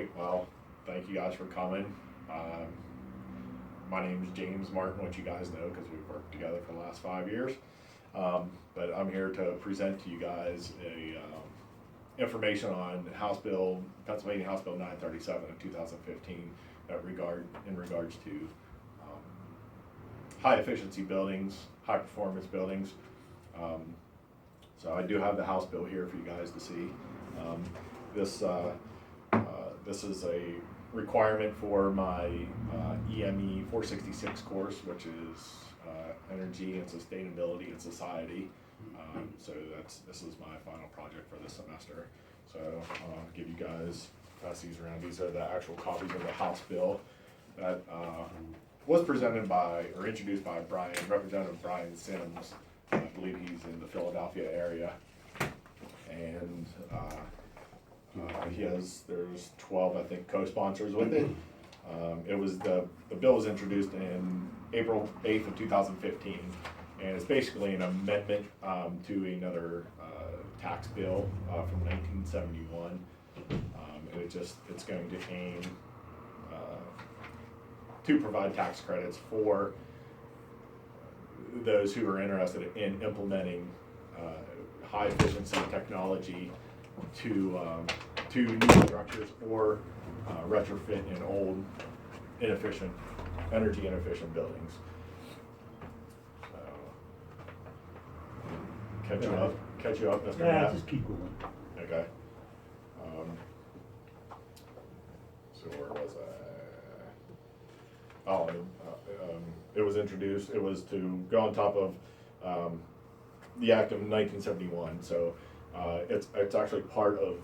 right, well, thank you guys for coming. Um, my name is James Martin, which you guys know because we've worked together for the last 5 years. But I'm here to present to you guys information on Pennsylvania House Bill 937 of 2015 in regards to high efficiency buildings, high performance buildings. So I do have the House bill here for you guys to see. This is a requirement for my EME 466 course, which is Energy and Sustainability in Society. So this is my final project for this semester. So I'll give you guys, pass these around. These are the actual copies of the House bill that was presented by, or introduced by Representative Brian Sims. I believe he's in the Philadelphia area. And there's 12, I think, co-sponsors with it. The bill was introduced in April 8th of 2015, and it's basically an amendment to another tax bill from 1971. It's going to aim to provide tax credits for those who are interested in implementing high efficiency technology to new structures or retrofit in old energy inefficient buildings. So, catch you up, Mr. Yeah, Matt. just keep going. Okay. So where was I? It was introduced. It was to go on top of the Act of 1971. So it's actually part of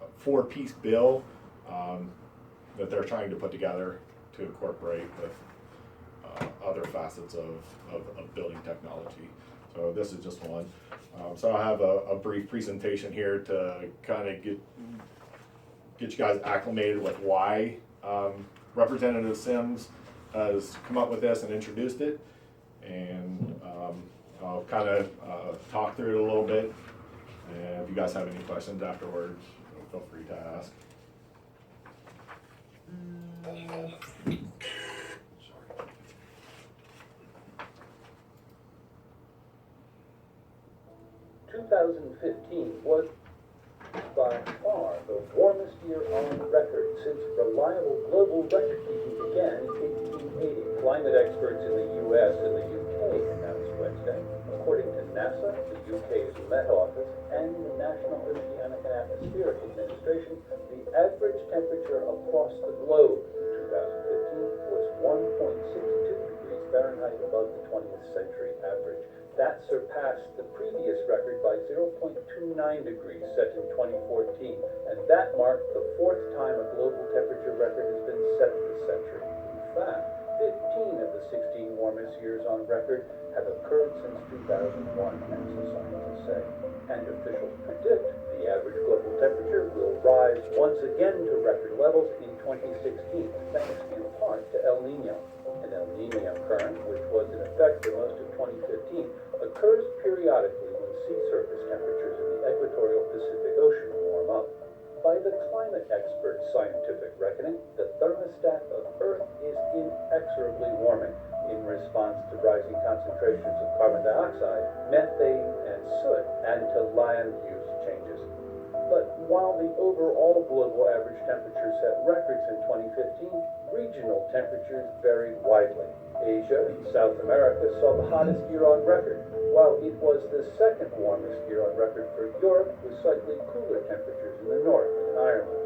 a 4-piece bill that they're trying to put together to incorporate with other facets of building technology. So this is just one. So I have a brief presentation here to kind of get you guys acclimated with why Representative Sims has come up with this and introduced it, and I'll kind of talk through it a little bit, and if you guys have any questions afterwards, feel free to ask. 2015 was by far the warmest year on record since reliable global record keeping began in 1880. Climate experts in the US and the UK announced Wednesday. According to NASA, the UK's Met Office, and the National Oceanic and Atmospheric Administration, the average temperature across the globe in 2015 was 1.62 degrees Fahrenheit above the 20th century average. That surpassed the previous record by 0.29 degrees set in 2014, and that marked the 4th time a global temperature record has been set this century. In fact, 15 of the 16 warmest years on record have occurred since 2001, NASA scientists say. And officials predict the average global temperature will rise once again to record levels in 2016, thanks in part to El Nino. An El Nino current, which was in effect for most of 2015, occurs periodically when sea surface temperatures in the equatorial Pacific Ocean warm up. By the climate experts' scientific reckoning, the thermostat of Earth is inexorably warming in response to rising concentrations of carbon dioxide, methane, and soot, and to land use changes. But while the overall global average temperature set records in 2015, regional temperatures varied widely. Asia and South America saw the hottest year on record, while it was the second warmest year on record for Europe, with slightly cooler temperatures in the north and in Ireland.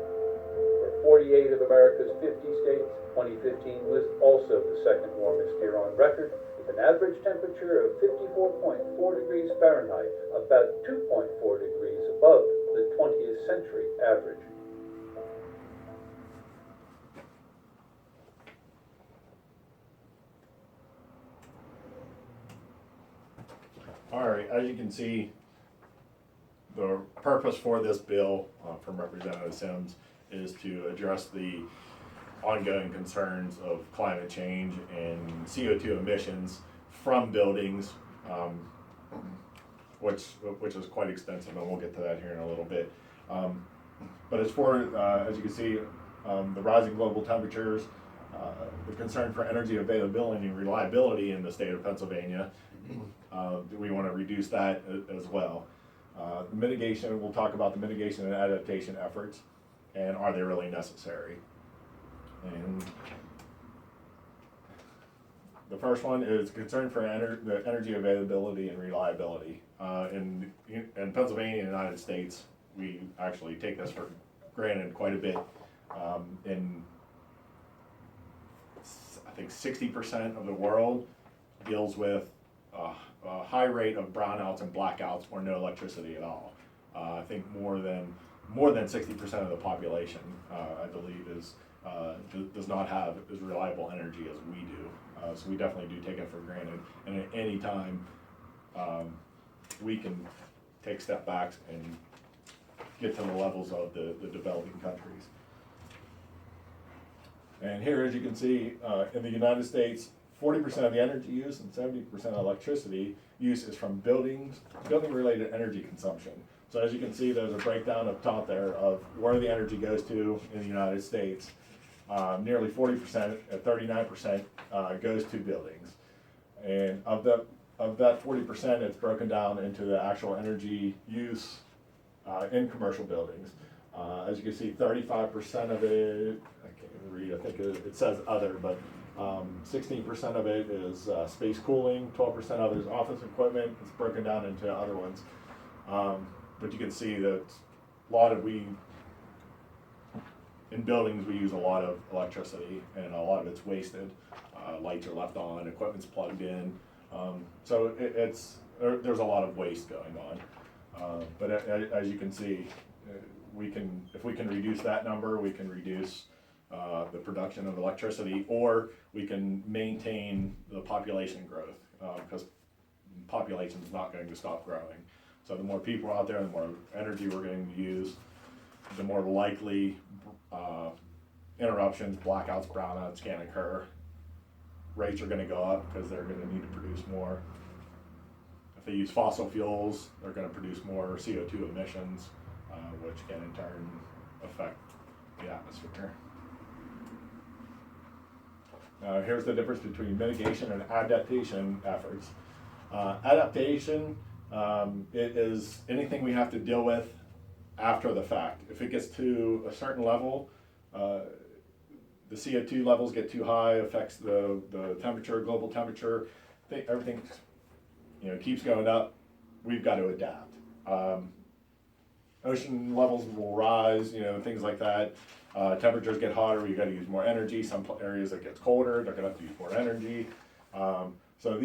For 48 of America's 50 states, 2015 was also the second warmest year on record, with an average temperature of 54.4 degrees Fahrenheit, about 2.4 degrees above the 20th century average. All right, as you can see, the purpose for this bill from Representative Sims is to address the ongoing concerns of climate change and CO2 emissions from buildings, which is quite extensive, and we'll get to that here in a little bit. But it's for, as you can see, the rising global temperatures, the concern for energy availability and reliability in the state of Pennsylvania. We want to reduce that as well. Mitigation, we'll talk about the mitigation and adaptation efforts, and are they really necessary? And the first one is concern for the energy availability and reliability. In Pennsylvania and the United States, we actually take this for granted quite a bit. In I think 60% of the world deals with a high rate of brownouts and blackouts or no electricity at all. I think more than 60% of the population, I believe, does not have as reliable energy as we do. So we definitely do take it for granted. And at any time, we can take step backs and get to the levels of the developing countries. And here, as you can see, in the United States, 40% of the energy use and 70% of electricity use is from building-related energy consumption. So as you can see, there's a breakdown up top there of where the energy goes to in the United States. Nearly 40%, at 39%, goes to buildings. And of that 40%, it's broken down into the actual energy use in commercial buildings. As you can see, 35% of it, I can't even read, I think it says other, but 16% of it is space cooling, 12% of it is office equipment. It's broken down into other ones. But you can see that in buildings, we use a lot of electricity, and a lot of it's wasted. Lights are left on, equipment's plugged in. So there's a lot of waste going on. But as you can see, if we can reduce that number, we can reduce the production of electricity, or we can maintain the population growth, because population is not going to stop growing. So the more people out there, the more energy we're going to use, the more likely interruptions, blackouts, brownouts can occur. Rates are going to go up because they're going to need to produce more. If they use fossil fuels, they're going to produce more CO2 emissions, which can in turn affect the atmosphere. Here's the difference between mitigation and adaptation efforts. Adaptation, it is anything we have to deal with after the fact. If it gets to a certain level, the CO2 levels get too high, affects the temperature, global temperature, everything keeps going up, we've got to adapt. Ocean levels will rise, things like that. Temperatures get hotter, you've got to use more energy. Some areas it gets colder, they're going to have to use more energy. So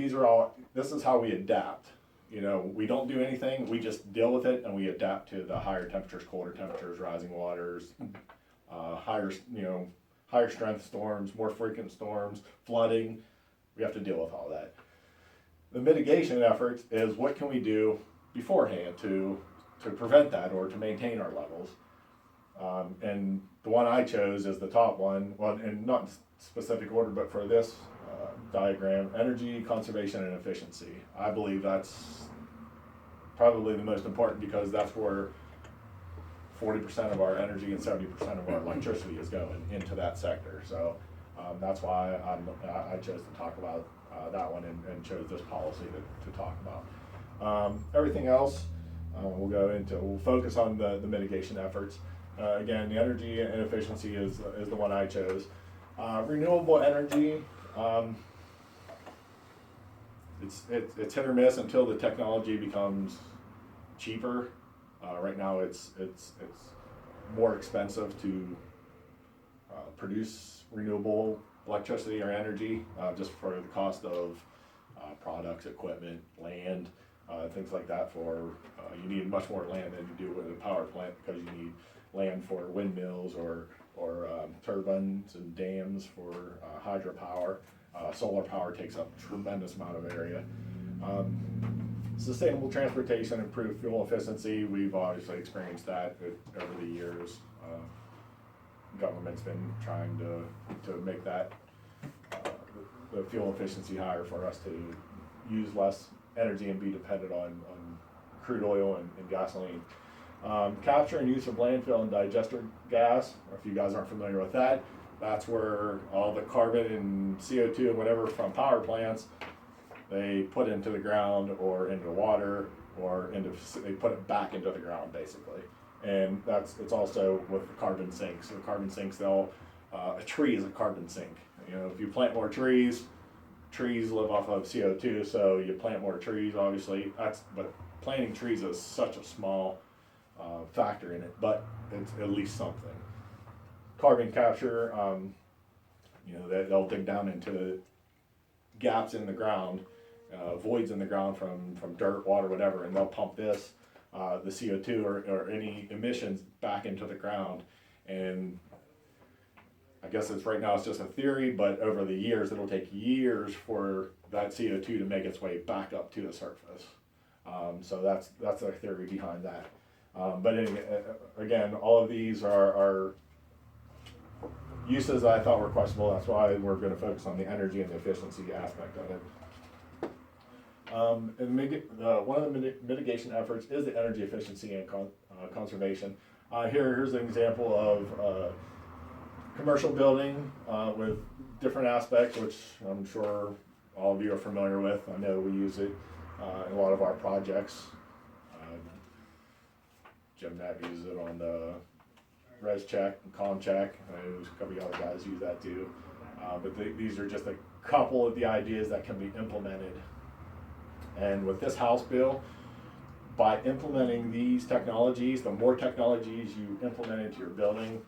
this is how we adapt. We don't do anything, we just deal with it and we adapt to the higher temperatures, colder temperatures, rising waters, higher strength storms, more frequent storms, flooding. We have to deal with all that. The mitigation efforts is what can we do beforehand to prevent that or to maintain our levels. And the one I chose is the top one, well, and not in specific order, but for this diagram, energy, conservation, and efficiency. I believe that's probably the most important because that's where 40% of our energy and 70% of our electricity is going into that sector. So that's why I chose to talk about that one and chose this policy to talk about. Everything else we'll focus on the mitigation efforts. Again, the energy and efficiency is the one I chose. Renewable energy, it's hit or miss until the technology becomes cheaper. Right now it's more expensive to produce renewable electricity or energy, just for the cost of products, equipment, land, things like that. You need much more land than you do with a power plant because you need land for windmills or turbines and dams for hydropower. Solar power takes up a tremendous amount of area. Sustainable transportation, improved fuel efficiency, we've obviously experienced that over the years. Government's been trying to make that the fuel efficiency higher for us to use less energy and be dependent on crude oil and gasoline. Capture and use of landfill and digester gas, or if you guys aren't familiar with that, that's where all the carbon and CO2 and whatever from power plants, they put into the ground or into water or they put it back into the ground basically. And it's also with the carbon sinks. So the carbon sinks, a tree is a carbon sink. You know, if you plant more trees live off of CO2, so you plant more trees, obviously. But planting trees is such a small factor in it, but it's at least something. Carbon capture, you know, they'll dig down into gaps in the ground, voids in the ground from dirt, water, whatever, and they'll pump the CO2 or any emissions back into the ground. And I guess right now it's just a theory, but over the years, it'll take years for that CO2 to make its way back up to the surface. So that's our theory behind that. But again, all of these are uses that I thought were questionable. That's why we're going to focus on the energy and the efficiency aspect of it. One of the mitigation efforts is the energy efficiency and conservation. Here's an example of commercial building with different aspects, which I'm sure all of you are familiar with. I know we use it in a lot of our projects. Jim Knapp uses it on the res check and com check. There's a couple of other guys use that too. But these are just a couple of the ideas that can be implemented. And with this House bill, by implementing these technologies, the more technologies you implement into your building,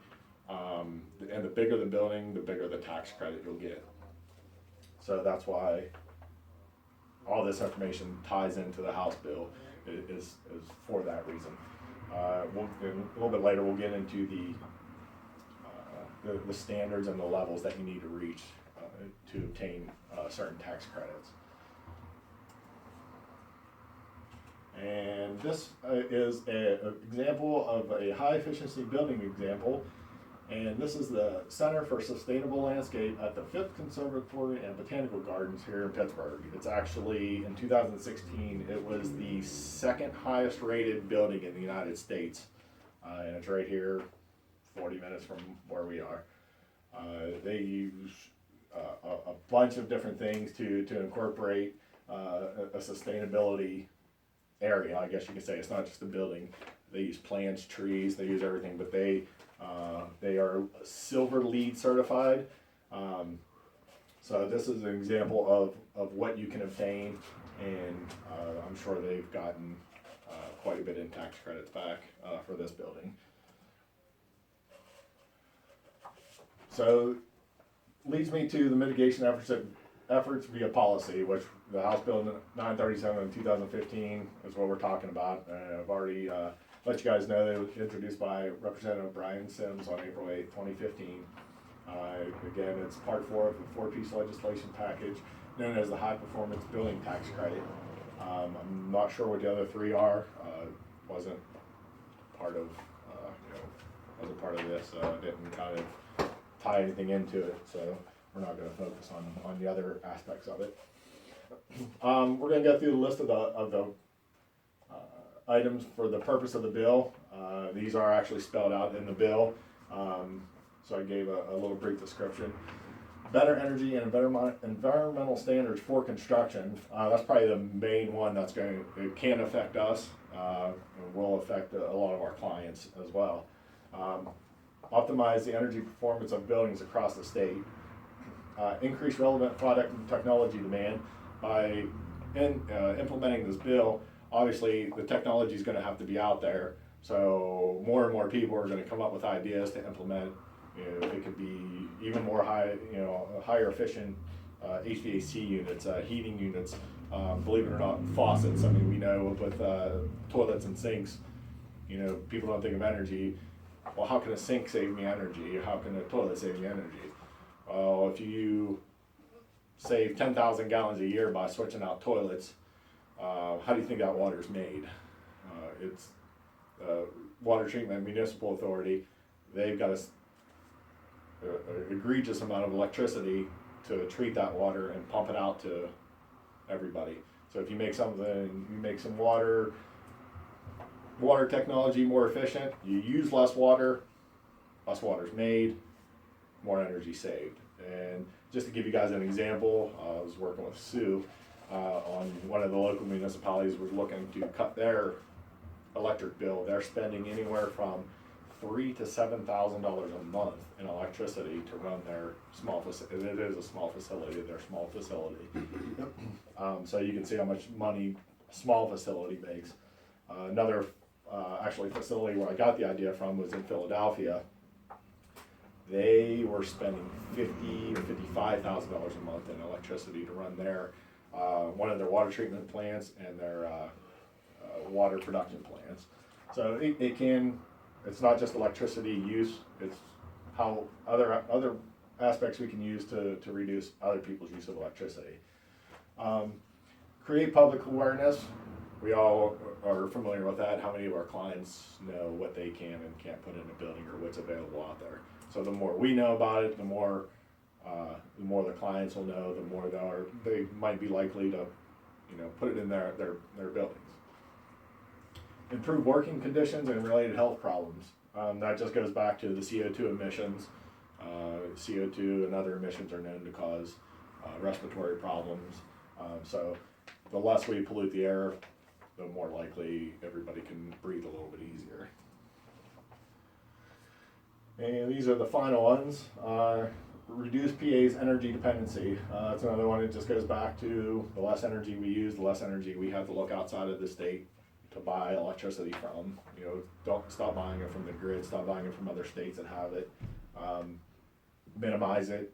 and the bigger the building, the bigger the tax credit you'll get. So that's why all this information ties into the House bill is for that reason. A little bit later, we'll get into the standards and the levels that you need to reach to obtain certain tax credits. And this is an example of a high efficiency building example. And this is the Center for Sustainable Landscape at the 5th Conservatory and Botanical Gardens here in Pittsburgh. It's actually, in 2016, it was the second highest rated building in the United States. And it's right here, 40 minutes from where we are. They use a bunch of different things to incorporate a sustainability area, I guess you could say. It's not just a building. They use plants, trees, they use everything, but they are silver LEED certified. So this is an example of what you can obtain, and I'm sure they've gotten quite a bit in tax credits back for this building. So leads me to the mitigation efforts via policy, which the House Bill 937 in 2015 is what we're talking about. I've already let you guys know that it was introduced by Representative Brian Sims on April 8, 2015. Again, it's part 4 of a 4-piece legislation package known as the High Performance Building Tax Credit. I'm not sure what the other 3 are. Wasn't part of wasn't part of this. Didn't kind of tie anything into it, so we're not going to focus on the other aspects of it. We're going to go through the list of the items for the purpose of the bill. These are actually spelled out in the bill, so I gave a little brief description. Better energy and environmental standards for construction. That's probably the main one it can affect us, and will affect a lot of our clients as well. Optimize the energy performance of buildings across the state. Increase relevant product and technology demand. By implementing this bill, obviously the technology is going to have to be out there, so more and more people are going to come up with ideas to implement. It could be even more higher efficient HVAC units, heating units. Believe it or not, faucets. I mean, we know with toilets and sinks, people don't think of energy. Well, how can a sink save me energy? How can a toilet save me energy? Well, if you save 10,000 gallons a year by switching out toilets, how do you think that water is made? It's Water Treatment Municipal Authority. They've got an egregious amount of electricity to treat that water and pump it out to everybody. So if you make some water water technology more efficient, you use less water is made, more energy saved. And just to give you guys an example, I was working with Sue on one of the local municipalities was looking to cut their electric bill. They're spending anywhere from $3,000 to $7,000 a month in electricity to run their small facility. It is a small facility, their small facility. So you can see how much money a small facility makes. Another actually facility where I got the idea from was in Philadelphia. They were spending $50,000 to $55,000 a month in electricity to run their one of their water treatment plants and their water production plants. So it's not just electricity use, it's how other aspects we can use to reduce other people's use of electricity. Create public awareness. We all are familiar with that. How many of our clients know what they can and can't put in a building or what's available out there? So the more we know about it, the more the clients will know, the more they might be likely to, put it in their buildings. Improve working conditions and related health problems. That just goes back to the CO2 emissions. CO2 and other emissions are known to cause respiratory problems. So the less we pollute the air, the more likely everybody can breathe a little bit easier. And these are the final ones. Reduce PA's energy dependency. That's another one. It just goes back to the less energy we use, the less energy we have to look outside of the state to buy electricity from. Don't stop buying it from the grid. Stop buying it from other states that have it. Minimize it.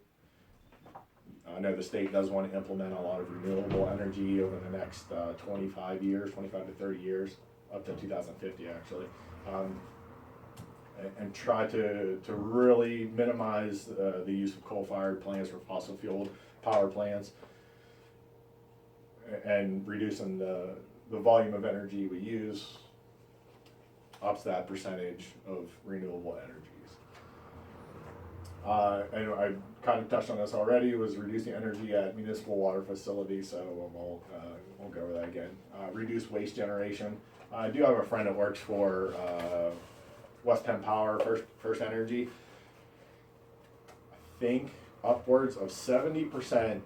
I know the state does want to implement a lot of renewable energy over the next 25 to 30 years, up to 2050 actually. And try to really minimize the use of coal-fired plants or fossil fuel power plants, and reducing the volume of energy we use ups that percentage of renewable energies. And I kind of touched on this already, was reducing energy at municipal water facilities, so we'll go over that again. Reduce waste generation. I do have a friend that works for West Penn Power, First Energy. I think upwards of 70%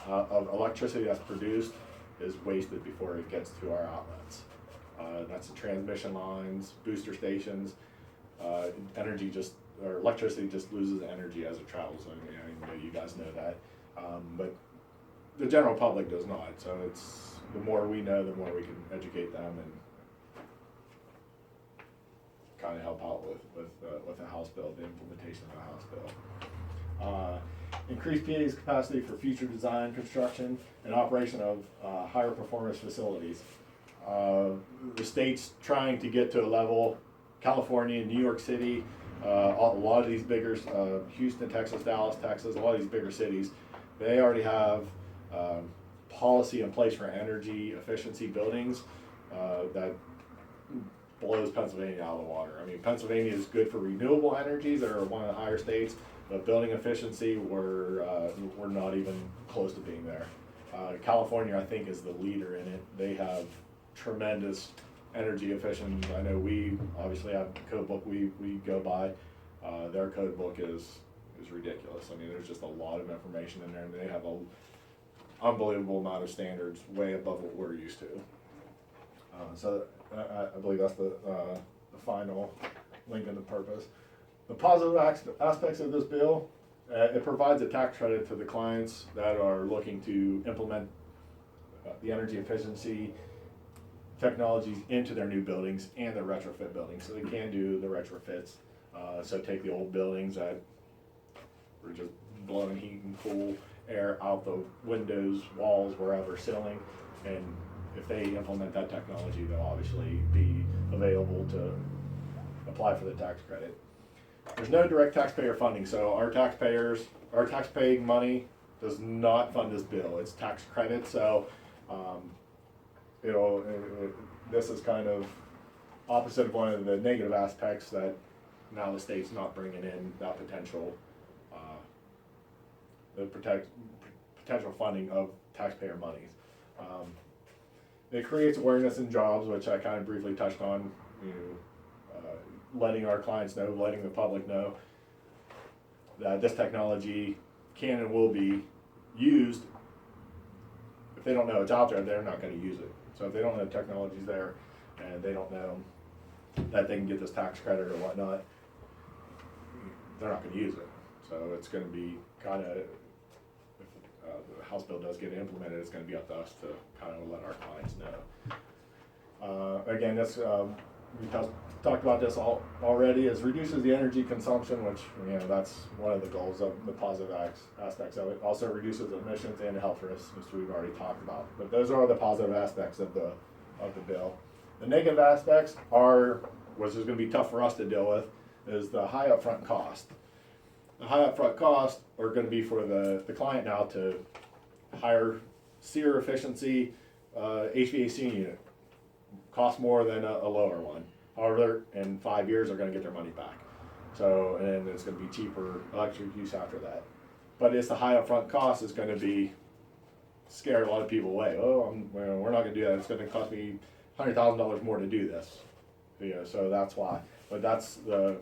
of electricity that's produced is wasted before it gets to our outlets. That's the transmission lines, booster stations. Electricity just loses energy as it travels. I know you guys know that, but the general public does not. So it's the more we know, the more we can educate them and kind of help out with the House bill, the implementation of the House bill. Increase PA's capacity for future design, construction, and operation of higher performance facilities. The state's trying to get to a level, California, New York City, a lot of these bigger, Houston, Texas, Dallas, Texas, a lot of these bigger cities, they already have policy in place for energy efficiency buildings that blows Pennsylvania out of the water. I mean, Pennsylvania is good for renewable energies. They're one of the higher states, but building efficiency, we're not even close to being there. California, I think, is the leader in it. They have tremendous energy efficient. I know we obviously have a code book we go by. Their code book is ridiculous. I mean, there's just a lot of information in there, and they have an unbelievable amount of standards, way above what we're used to. So I believe that's the final link in the purpose. The positive aspects of this bill, it provides a tax credit to the clients that are looking to implement the energy efficiency technologies into their new buildings and their retrofit buildings. So they can do the retrofits. So take the old buildings that were just blowing heat and cool air out the windows, walls, wherever, ceiling, and if they implement that technology, they'll obviously be available to apply for the tax credit. There's no direct taxpayer funding, so our taxpaying money does not fund this bill. It's tax credit, so this is kind of opposite of one of the negative aspects that now the state's not bringing in that potential potential funding of taxpayer monies. It creates awareness and jobs, which I kind of briefly touched on. you letting our clients know, letting the public know that this technology can and will be used. If they don't know it's out there, they're not going to use it. So if they don't know technology's there and they don't know that they can get this tax credit or whatnot, they're not going to use it. So it's going to be kind of, if the House bill does get implemented, it's going to be up to us to kind of let our clients know. Again, this we talked about this already. Is reduces the energy consumption, which that's one of the goals of the positive aspects of it. Also reduces emissions and health risks, which we've already talked about. But those are the positive aspects of the bill. The negative aspects are, which is going to be tough for us to deal with, is the high upfront cost. The high upfront costs are going to be for the client now to hire SEER efficiency HVAC unit. Cost more than a lower one. However, in 5 years, they're going to get their money back. So, and it's going to be cheaper electric use after that. But it's the high upfront cost is going to be scare a lot of people away. Oh, we're not going to do that. It's going to cost me $100,000 more to do this. So that's why. But that's the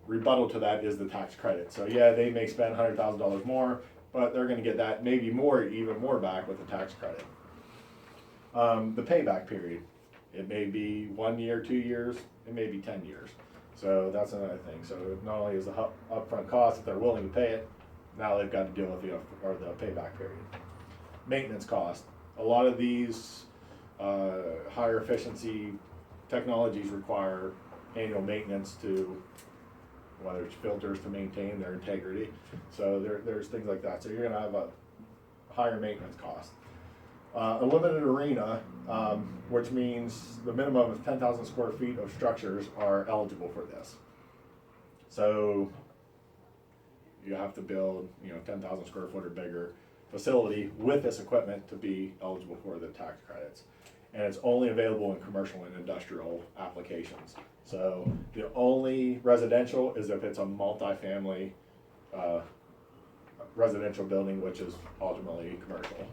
rebuttal to that is the tax credit. So yeah, they may spend $100,000 more, but they're going to get that maybe even more back with the tax credit. The payback period. It may be 1 year, 2 years, it may be 10 years. So that's another thing. So not only is the upfront cost, if they're willing to pay it, now they've got to deal with the payback period. Maintenance cost. A lot of these higher efficiency technologies require annual maintenance to, whether it's filters to maintain their integrity. So there's things like that. So you're going to have a higher maintenance cost. A limited arena, which means the minimum of 10,000 square feet of structures are eligible for this. So you have to build, 10,000 square foot or bigger facility with this equipment to be eligible for the tax credits. And it's only available in commercial and industrial applications. So the only residential is if it's a multifamily residential building, which is ultimately commercial.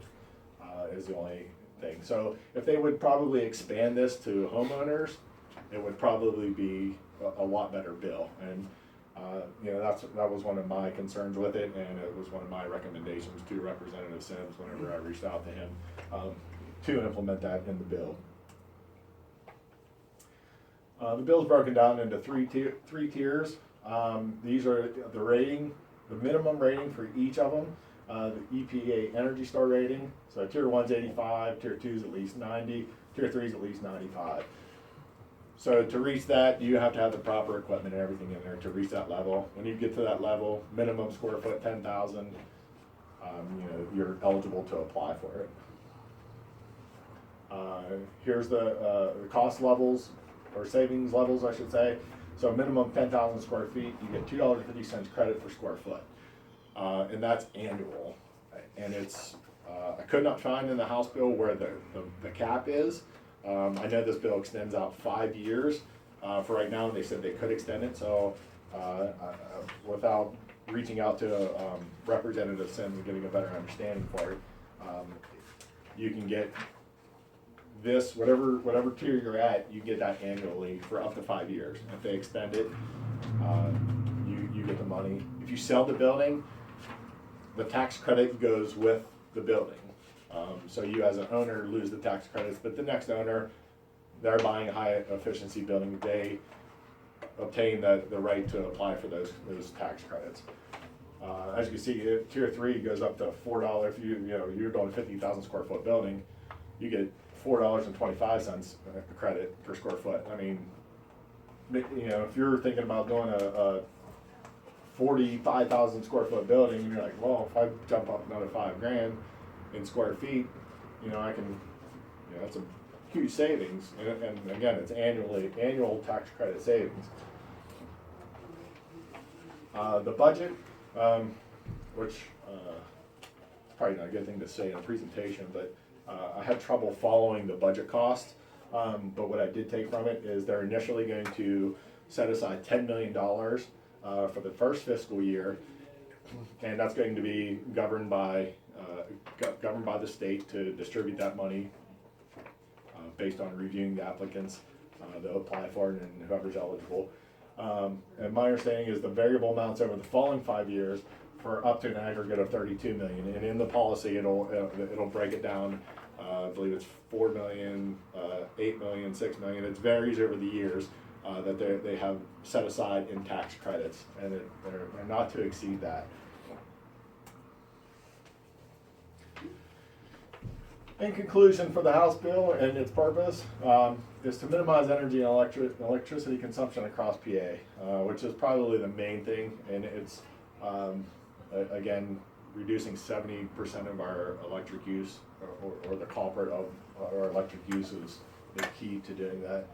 Is the only thing. So if they would probably expand this to homeowners, it would probably be a lot better bill. And that was one of my concerns with it, and it was one of my recommendations to Representative Sims whenever I reached out to him to implement that in the bill. The bill's broken down into three tiers. These are the rating, the minimum rating for each of them. The EPA Energy Star rating. So tier 1's 85, tier 2's at least 90, tier 3's at least 95. So to reach that, you have to have the proper equipment and everything in there to reach that level. When you get to that level, minimum square foot 10,000, you're eligible to apply for it. Here's the cost levels, or savings levels, I should say. So minimum 10,000 square feet, you get $2.50 credit per square foot. And that's annual, and it's I could not find in the House bill where the cap is. I know this bill extends out 5 years. For right now, they said they could extend it. So without reaching out to Representative Sims and getting a better understanding for it, you can get this whatever tier you're at. You get that annually for up to 5 years. If they extend it, you get the money. If you sell the building, the tax credit goes with the building. So you as an owner lose the tax credits, but the next owner, they're buying a high efficiency building, they obtain the right to apply for those tax credits. As you can see, tier 3 goes up to $4. If you're doing a 50,000 square foot building, you get $4.25 credit per square foot. I mean, if you're thinking about doing a 45,000 square foot building, and you're like, well, if I jump up another $5,000 in square feet, I can, that's a huge savings. And again, it's annual tax credit savings. The budget, which is probably not a good thing to say in a presentation, but I had trouble following the budget costs. But what I did take from it is they're initially going to set aside $10 million for the first fiscal year, and that's going to be governed by the state to distribute that money based on reviewing the applicants' they'll apply for it, and whoever's eligible. And my understanding is the variable amounts over the following 5 years for up to an aggregate of 32 million. And in the policy, it'll break it down. I believe it's 4 million, 8 million, 6 million. It varies over the years that they have set aside in tax credits, and they're not to exceed that. In conclusion, for the House bill and its purpose is to minimize energy and electricity consumption across PA, which is probably the main thing, and it's again reducing 70% of our electric use, or the culprit of our electric use is key to doing that.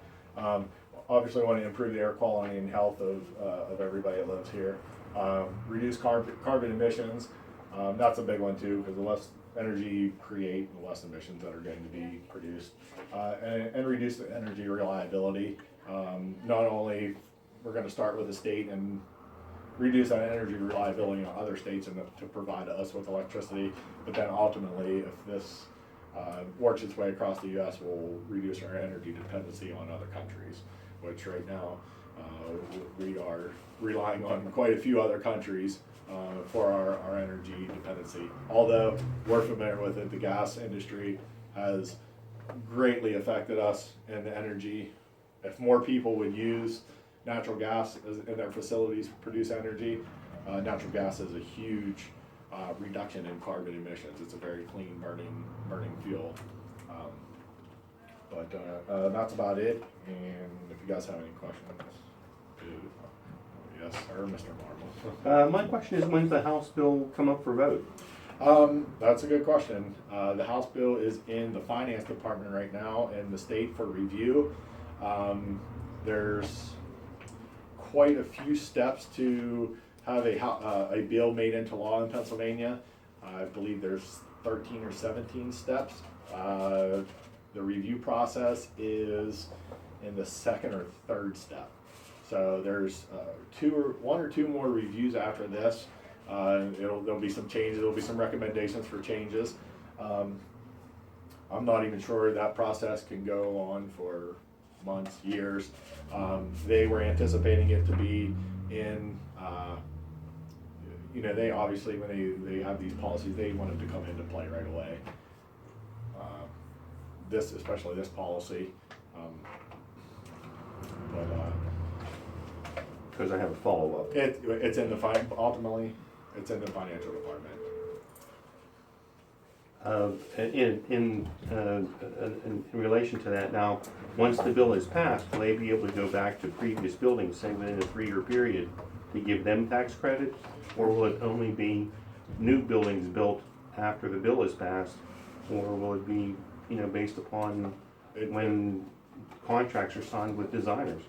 Obviously, want to improve the air quality and health of everybody that lives here. Reduce carbon emissions. That's a big one too, because the less energy you create, the less emissions that are going to be produced, and reduce the energy reliability. Not only we're going to start with the state and reduce that energy reliability in other states and to provide us with electricity, but then ultimately, if this works its way across the U.S., we'll reduce our energy dependency on other countries, which right now we are relying on quite a few other countries for our energy dependency. Although we're familiar with it, the gas industry has greatly affected us in the energy. If more people would use natural gas in their facilities to produce energy, natural gas is a huge reduction in carbon emissions. It's a very clean burning fuel. But that's about it. And if you guys have any questions, yes, sir, Mr. Marble. My question is, when's the House bill come up for vote? That's a good question. The House bill is in the Finance Department right now in the state for review. There's quite a few steps to have a bill made into law in Pennsylvania. I believe there's 13 or 17 steps. The review process is in the second or third step. So there's one or two more reviews after this. There'll be some changes. There'll be some recommendations for changes. I'm not even sure that process can go on for months, years. They were anticipating it to be in. They obviously, when they have these policies, they want it to come into play right away. Especially this policy. Because I have a follow-up. It's in the ultimately, it's in the financial department. In relation to that, now, once the bill is passed, will they be able to go back to previous buildings, say within a 3-year period, to give them tax credit? Or will it only be new buildings built after the bill is passed? Or will it be, based upon when contracts are signed with designers?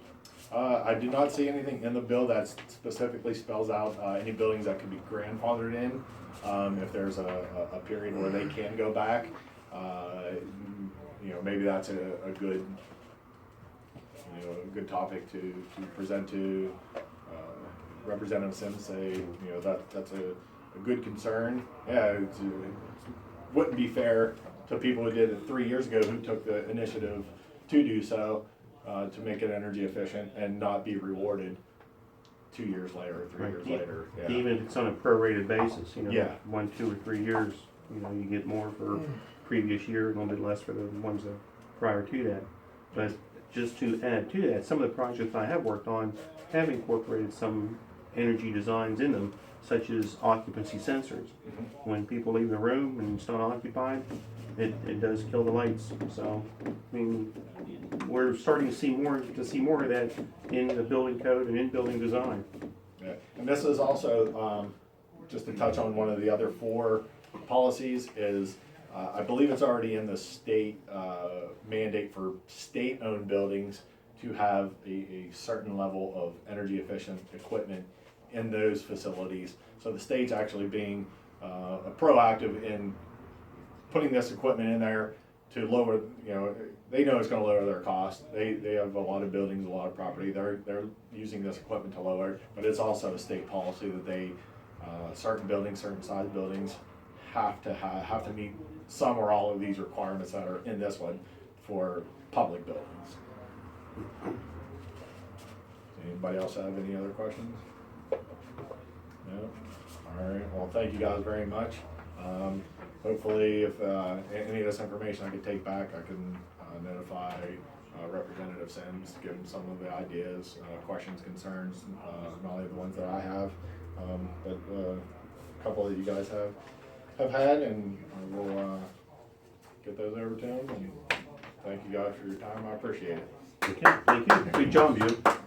I do not see anything in the bill that specifically spells out any buildings that can be grandfathered in. If there's a period where they can go back, maybe that's a good, good topic to present to Representative Sims. Say, that's a good concern. Yeah, it wouldn't be fair to people who did it 3 years ago who took the initiative to do so. To make it energy efficient and not be rewarded 2 years later or 3 years later. Yeah. Even if it's on a prorated basis, Yeah. 1, 2, or 3 years, you get more for previous year, a little bit less for the ones that prior to that. But just to add to that, some of the projects I have worked on have incorporated some energy designs in them, such as occupancy sensors. Mm-hmm. When people leave the room and it's not occupied, it does kill the lights. So, we're starting to see more of that in the building code and in building design. Yeah. And this is also, just to touch on one of the other 4 policies is, I believe it's already in the state mandate for state-owned buildings to have a certain level of energy efficient equipment in those facilities. So the state's actually being proactive in putting this equipment in there to lower, they know it's going to lower their cost. They have a lot of buildings, a lot of property. They're using this equipment to lower it, but it's also a state policy that they certain buildings, certain size buildings have to meet some or all of these requirements that are in this one for public buildings. Anybody else have any other questions? No? Alright, well, thank you guys very much. Hopefully, if any of this information I could take back, I can notify Representative Sims, give him some of the ideas, questions, concerns, not only the ones that I have, but a couple that you guys have had, and we'll get those over to him. And thank you guys for your time. I appreciate it. Okay, thank you. Good job, you.